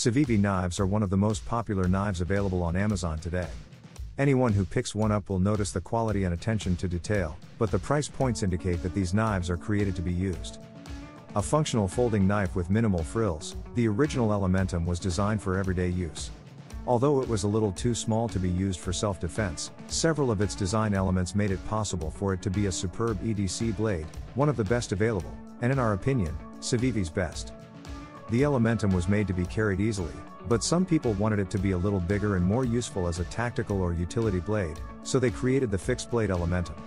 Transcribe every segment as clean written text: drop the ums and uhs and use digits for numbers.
Civivi knives are one of the most popular knives available on Amazon today. Anyone who picks one up will notice the quality and attention to detail, but the price points indicate that these knives are created to be used. A functional folding knife with minimal frills, the original Elementum was designed for everyday use. Although it was a little too small to be used for self-defense, several of its design elements made it possible for it to be a superb EDC blade, one of the best available, and in our opinion, Civivi's best. The Elementum was made to be carried easily, but some people wanted it to be a little bigger and more useful as a tactical or utility blade, so they created the fixed blade Elementum.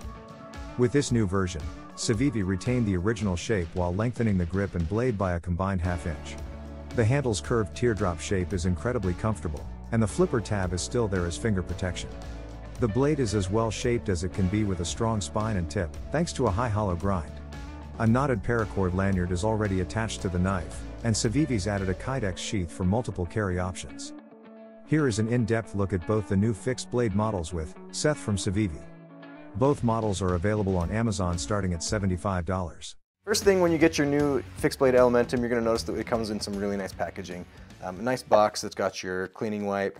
With this new version, Civivi retained the original shape while lengthening the grip and blade by a combined half-inch. The handle's curved teardrop shape is incredibly comfortable, and the flipper tab is still there as finger protection. The blade is as well shaped as it can be with a strong spine and tip, thanks to a high hollow grind. A knotted paracord lanyard is already attached to the knife, and Civivi's added a Kydex sheath for multiple carry options. Here is an in-depth look at both the new fixed blade models with Seth from Civivi. Both models are available on Amazon starting at $75. First thing when you get your new fixed blade Elementum, you're going to notice that it comes in some really nice packaging. A nice box that's got your cleaning wipe,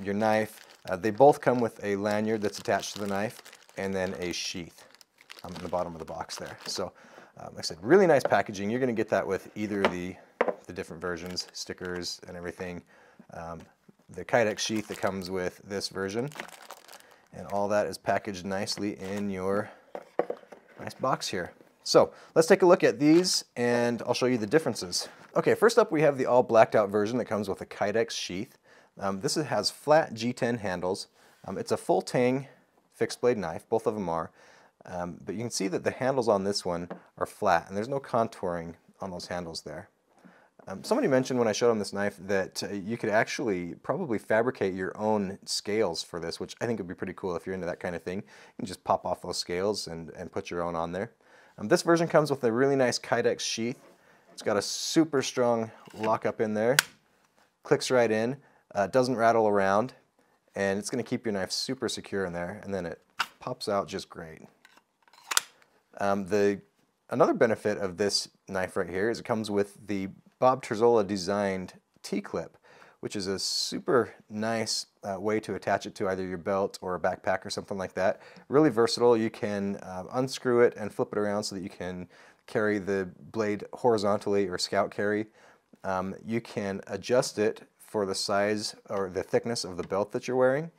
your knife. They both come with a lanyard that's attached to the knife, and then a sheath in the bottom of the box there. So, like I said, really nice packaging. You're going to get that with either of the different versions, stickers and everything. The Kydex sheath that comes with this version, and all that is packaged nicely in your nice box here. So let's take a look at these and I'll show you the differences. Okay, first up we have the all blacked out version that comes with a Kydex sheath. This has flat G10 handles. It's a full tang fixed blade knife, both of them are. But you can see that the handles on this one are flat and there's no contouring on those handles there. Somebody mentioned when I showed them this knife that you could actually probably fabricate your own scales for this, which I think would be pretty cool if you're into that kind of thing. You can just pop off those scales and put your own on there. This version comes with a really nice Kydex sheath. It's got a super strong lockup in there, clicks right in, doesn't rattle around, and it's going to keep your knife super secure in there, and then it pops out just great. Another benefit of this knife right here is it comes with the Bob Terzola designed T-clip, which is a super nice way to attach it to either your belt or a backpack or something like that. Really versatile. You can unscrew it and flip it around so that you can carry the blade horizontally or scout carry. You can adjust it for the size or the thickness of the belt that you're wearing.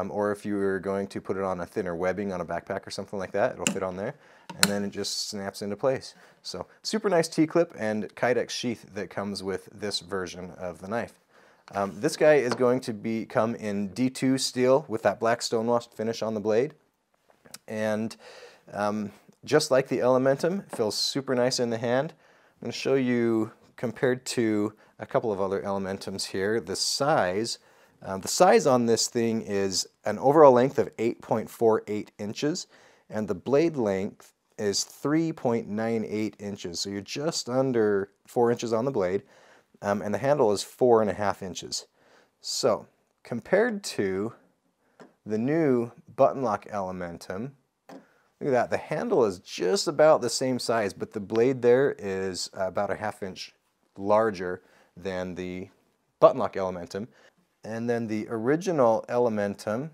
Or if you were going to put it on a thinner webbing on a backpack or something like that, it'll fit on there, and then it just snaps into place. So super nice T-clip and Kydex sheath that comes with this version of the knife. This guy is going to come in D2 steel with that black stonewashed finish on the blade, and just like the Elementum, it feels super nice in the hand. I'm going to show you, compared to a couple of other Elementums here, the size. The size on this thing is an overall length of 8.48 inches, and the blade length is 3.98 inches. So you're just under 4 inches on the blade, and the handle is 4.5 inches. So compared to the new button lock Elementum, look at that, the handle is just about the same size, but the blade there is about a ½ inch larger than the button lock Elementum. And then the original Elementum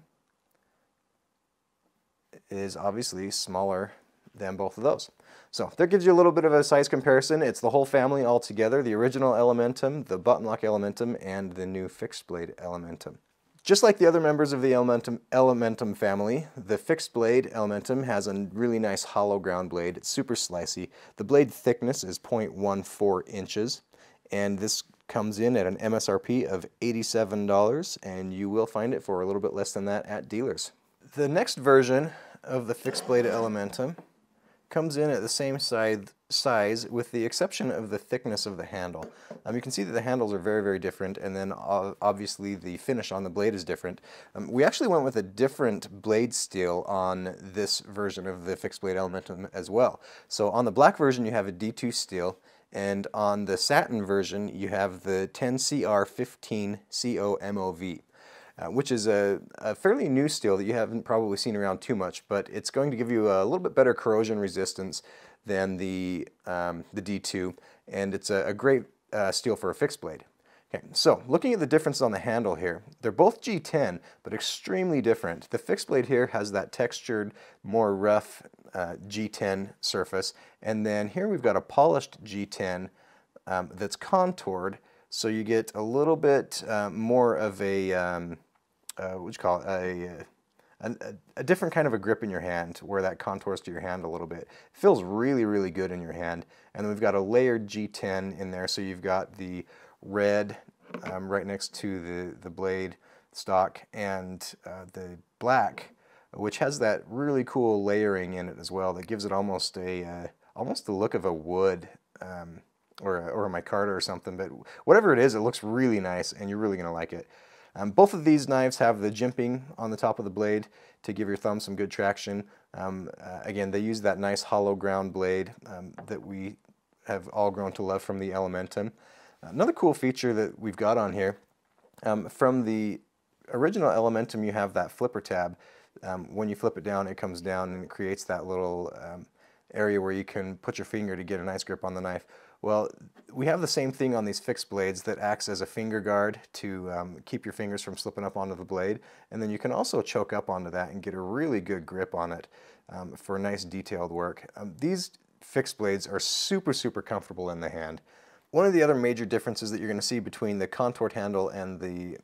is obviously smaller than both of those. So that gives you a little bit of a size comparison. It's the whole family all together, the original Elementum, the button lock Elementum, and the new fixed blade Elementum. Just like the other members of the Elementum family, the fixed blade Elementum has a really nice hollow ground blade. It's super slicey. The blade thickness is 0.14 inches, and this comes in at an MSRP of $87, and you will find it for a little bit less than that at dealers. The next version of the fixed blade Elementum comes in at the same size with the exception of the thickness of the handle. You can see that the handles are very, very different, and then obviously the finish on the blade is different. We actually went with a different blade steel on this version of the fixed blade Elementum as well. So on the black version you have a D2 steel, and on the satin version you have the 10CR15COMOV, which is a fairly new steel that you haven't probably seen around too much, but it's going to give you a little bit better corrosion resistance than the D2, and it's a great steel for a fixed blade. Okay, so looking at the difference on the handle here, they're both G10, but extremely different. The fixed blade here has that textured, more rough G10 surface, and then here we've got a polished G10 that's contoured, so you get a little bit more of a, what you call it, a different kind of a grip in your hand, where that contours to your hand a little bit. It feels really, really good in your hand. And then we've got a layered G10 in there, so you've got the red right next to the blade stock, and the black, which has that really cool layering in it as well that gives it almost the look of a wood or a micarta or something. But whatever it is, it looks really nice, and you're really going to like it. Both of these knives have the jimping on the top of the blade to give your thumb some good traction. Again, they use that nice hollow ground blade that we have all grown to love from the Elementum. Another cool feature that we've got on here, from the original Elementum, you have that flipper tab. When you flip it down, it comes down and it creates that little area where you can put your finger to get a nice grip on the knife. Well, we have the same thing on these fixed blades that acts as a finger guard to keep your fingers from slipping up onto the blade. And then you can also choke up onto that and get a really good grip on it for nice detailed work. These fixed blades are super, super comfortable in the hand. One of the other major differences that you're going to see between the contoured handle and the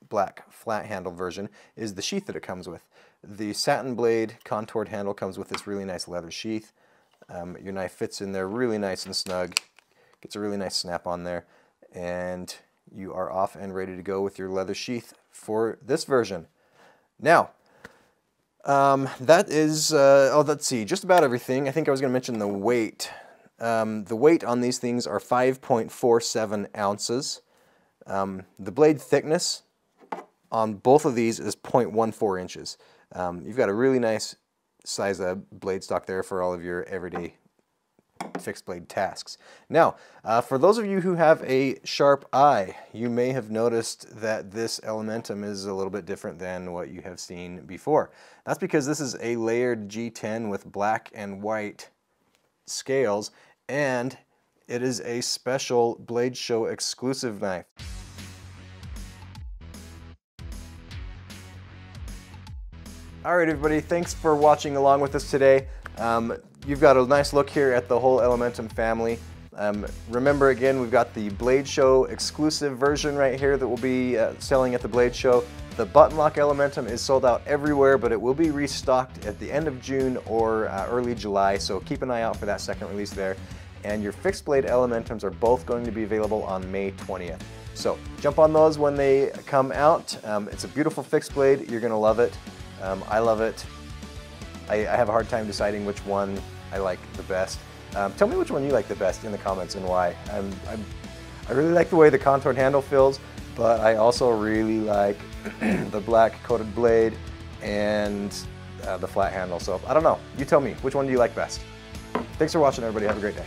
black flat handle version is the sheath that it comes with. The satin blade contoured handle comes with this really nice leather sheath. Your knife fits in there really nice and snug, gets a really nice snap on there, and you are off and ready to go with your leather sheath for this version. Now, that is, let's see, just about everything. I think I was going to mention the weight. The weight on these things are 5.47 ounces. The blade thickness on both of these is 0.14 inches. You've got a really nice size blade stock there for all of your everyday fixed blade tasks. Now, for those of you who have a sharp eye, you may have noticed that this Elementum is a little bit different than what you have seen before. That's because this is a layered G10 with black and white scales, and it is a special Blade Show exclusive knife. Alright everybody, thanks for watching along with us today. You've got a nice look here at the whole Elementum family. Remember again, we've got the Blade Show exclusive version right here that will be selling at the Blade Show. The button lock Elementum is sold out everywhere, but it will be restocked at the end of June or early July, so keep an eye out for that second release there. And your fixed blade Elementums are both going to be available on May 20th. So jump on those when they come out. It's a beautiful fixed blade, you're going to love it. I love it. I have a hard time deciding which one I like the best. Tell me which one you like the best in the comments and why. I really like the way the contoured handle feels, but I also really like the black coated blade and the flat handle. So I don't know, you tell me, which one do you like best? Thanks for watching everybody, have a great day.